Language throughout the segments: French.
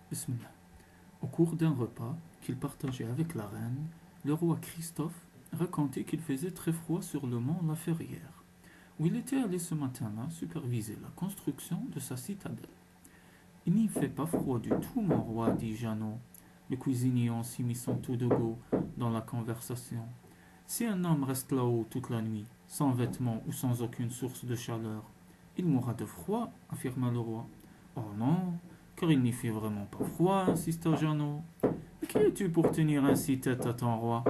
Bismillah. Au cours d'un repas qu'il partageait avec la reine, le roi Christophe racontait qu'il faisait très froid sur le mont La Ferrière, où il était allé ce matin-là superviser la construction de sa citadelle. Il n'y fait pas froid du tout, mon roi, dit Jeannot. Le cuisinier en s'y mit son tout de go dans la conversation. Si un homme reste là-haut toute la nuit, sans vêtements ou sans aucune source de chaleur, il mourra de froid, affirma le roi. Oh non, car il n'y fait vraiment pas froid, insista Jeannot. Mais qui es-tu pour tenir ainsi tête à ton roi?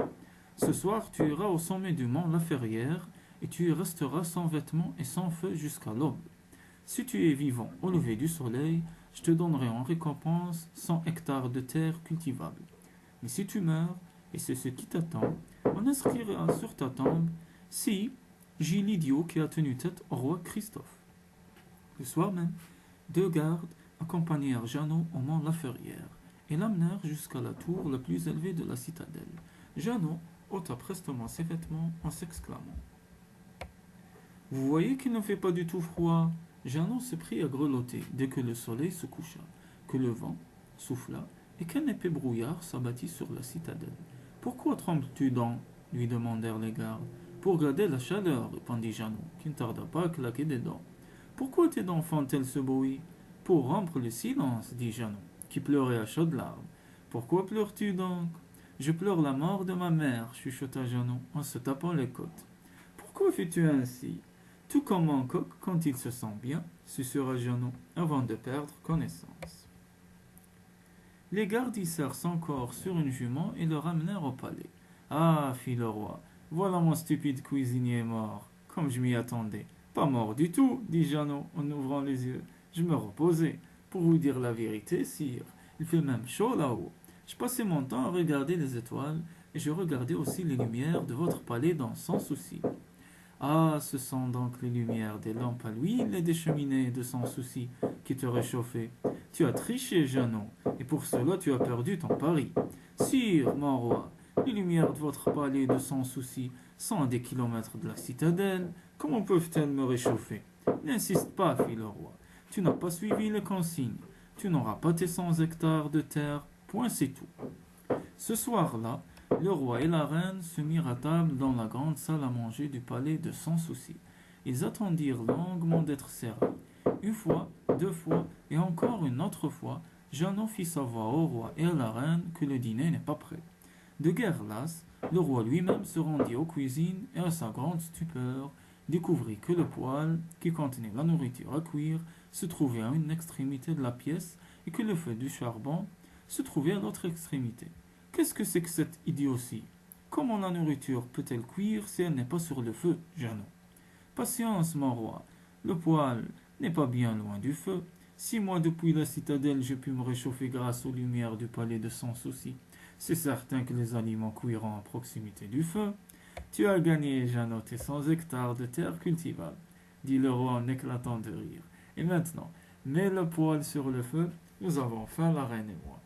Ce soir, tu iras au sommet du mont La Ferrière et tu y resteras sans vêtements et sans feu jusqu'à l'aube. Si tu es vivant au lever du soleil, je te donnerai en récompense 100 hectares de terre cultivable. Mais si tu meurs, et c'est ce qui t'attend, on inscrira sur ta tombe si j'ai l'idiot qui a tenu tête au roi Christophe. Le soir même, 2 gardes accompagnèrent Jeannot au mont La Ferrière et l'amenèrent jusqu'à la tour la plus élevée de la citadelle. Jeannot ôta prestement ses vêtements en s'exclamant: Vous voyez qu'il ne fait pas du tout froid. Jeannot se prit à grelotter dès que le soleil se coucha, que le vent souffla et qu'un épais brouillard s'abattit sur la citadelle. Pourquoi trembles-tu donc? Lui demandèrent les gardes. Pour garder la chaleur, répondit Jeannot, qui ne tarda pas à claquer des dents. Pourquoi tes dents font-elles ce bruit? Pour rompre le silence, dit Jeannot, qui pleurait à chaudes larmes. Pourquoi pleures-tu donc? Je pleure la mort de ma mère, chuchota Jeannot en se tapant les côtes. Pourquoi fais-tu ainsi? Tout comme un coq quand il se sent bien, susurra Jeannot avant de perdre connaissance. Les gardes hissèrent son corps sur une jument et le ramenèrent au palais. Ah, fit le roi, voilà mon stupide cuisinier mort, comme je m'y attendais. Pas mort du tout, dit Jeannot en ouvrant les yeux. Je me reposais. Pour vous dire la vérité, sire, il fait même chaud là-haut. Je passais mon temps à regarder les étoiles et je regardais aussi les lumières de votre palais sans souci. Ah, ce sont donc les lumières des lampes à l'huile et des cheminées de Sans Souci qui te réchauffaient. Tu as triché, Jeannot, et pour cela tu as perdu ton pari. Sire, mon roi, les lumières de votre palais de Sans Souci sont à des kilomètres de la citadelle. Comment peuvent-elles me réchauffer? N'insiste pas, fit le roi. Tu n'as pas suivi les consignes. Tu n'auras pas tes 100 hectares de terre. Point, c'est tout. Ce soir-là, le roi et la reine se mirent à table dans la grande salle à manger du palais de Sans Souci. Ils attendirent longuement d'être servis. Une fois, 2 fois, et encore une autre fois, Jeannot fit savoir au roi et à la reine que le dîner n'est pas prêt. De guerre lasse, le roi lui-même se rendit aux cuisines et à sa grande stupeur, découvrit que le poêle, qui contenait la nourriture à cuire, se trouvait à une extrémité de la pièce et que le feu du charbon se trouvait à l'autre extrémité. Qu'est-ce que c'est que cette idiotie? Comment la nourriture peut-elle cuire si elle n'est pas sur le feu, Jeannot? Patience, mon roi, le poêle n'est pas bien loin du feu. 6 mois depuis la citadelle, j'ai pu me réchauffer grâce aux lumières du palais de Sans Souci. C'est certain que les aliments cuiront à proximité du feu. Tu as gagné, Jeannot, tes 100 hectares de terre cultivable, dit le roi en éclatant de rire. Et maintenant, mets le poêle sur le feu, nous avons faim, la reine et moi.